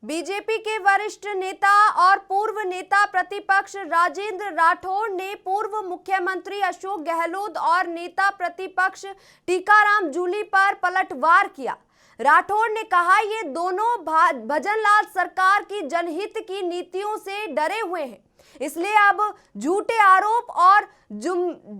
BJP के वरिष्ठ नेता और पूर्व नेता प्रतिपक्ष राजेंद्र राठौड़ ने पूर्व मुख्यमंत्री अशोक गहलोत और नेता प्रतिपक्ष टीकाराम जूली पर पलटवार किया। राठौड़ ने कहा, ये दोनों भजनलाल सरकार की जनहित की नीतियों से डरे हुए हैं, इसलिए अब झूठे आरोप और जुर्म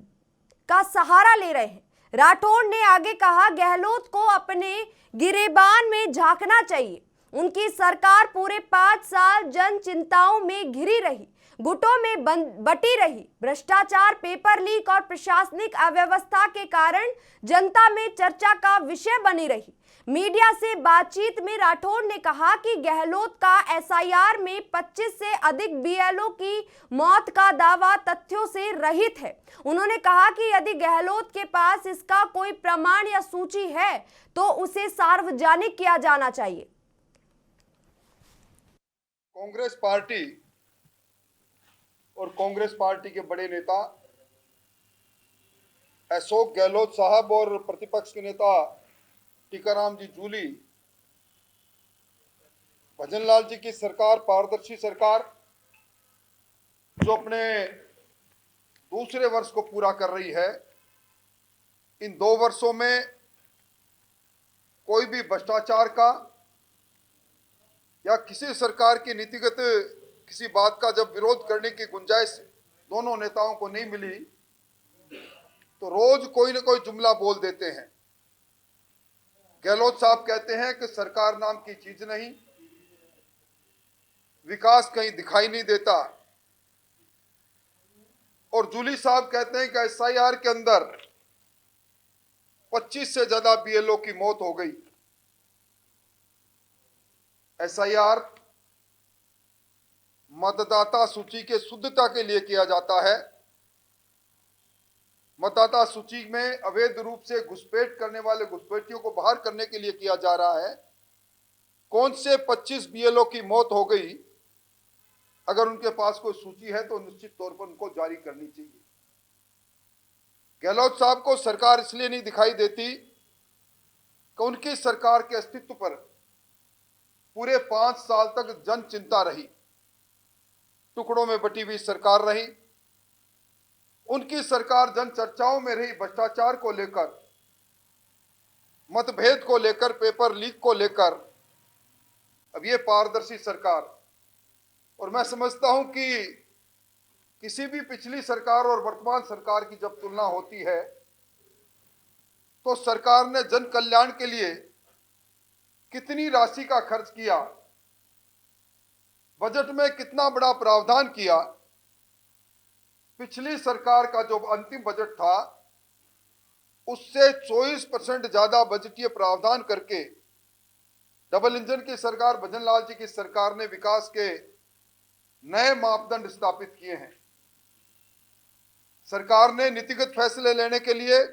का सहारा ले रहे हैं। राठौड़ ने आगे कहा, गहलोत को अपने गिरेबान में झांकना चाहिए। उनकी सरकार पूरे 5 साल जन चिंताओं में घिरी रही, गुटों में बटी रही। भ्रष्टाचार, पेपर लीक और प्रशासनिक अव्यवस्था के कारण जनता में चर्चा का विषय बनी रही। मीडिया से बातचीत में राठौड़ ने कहा कि गहलोत का एसआईआर में 25 से अधिक बीएलओ की मौत का दावा तथ्यों से रहित है। उन्होंने कहा कि यदि गहलोत के पास इसका कोई प्रमाण या सूची है तो उसे सार्वजनिक किया जाना चाहिए। कांग्रेस पार्टी और कांग्रेस पार्टी के बड़े नेता अशोक गहलोत साहब और प्रतिपक्ष के नेता टीकाराम जी जूली भजनलाल जी की सरकार, पारदर्शी सरकार जो अपने दूसरे वर्ष को पूरा कर रही है, इन 2 वर्षों में कोई भी भ्रष्टाचार का या किसी सरकार की नीतिगत किसी बात का जब विरोध करने की गुंजाइश दोनों नेताओं को नहीं मिली तो रोज कोई न कोई जुमला बोल देते हैं। गहलोत साहब कहते हैं कि सरकार नाम की चीज नहीं, विकास कहीं दिखाई नहीं देता, और जूली साहब कहते हैं कि एसआईआर के अंदर 25 से ज्यादा बीएलओ की मौत हो गई। एसआईआर मतदाता सूची के शुद्धता के लिए किया जाता है। मतदाता सूची में अवैध रूप से घुसपैठ करने वाले घुसपैठियों को बाहर करने के लिए किया जा रहा है। कौन से 25 बीएलओ की मौत हो गई, अगर उनके पास कोई सूची है तो निश्चित तौर पर उनको जारी करनी चाहिए। गहलोत साहब को सरकार इसलिए नहीं दिखाई देती कि उनकी सरकार के अस्तित्व पर पूरे 5 साल तक जन चिंता रही, टुकड़ों में बटी हुई सरकार रही। उनकी सरकार जन चर्चाओं में रही, भ्रष्टाचार को लेकर, मतभेद को लेकर, पेपर लीक को लेकर। अब ये पारदर्शी सरकार, और मैं समझता हूं कि किसी भी पिछली सरकार और वर्तमान सरकार की जब तुलना होती है तो सरकार ने जन कल्याण के लिए कितनी राशि का खर्च किया, बजट में कितना बड़ा प्रावधान किया। पिछली सरकार का जो अंतिम बजट था उससे 24% ज्यादा बजटीय प्रावधान करके डबल इंजन की सरकार, भजनलाल जी की सरकार ने विकास के नए मापदंड स्थापित किए हैं। सरकार ने नीतिगत फैसले लेने के लिए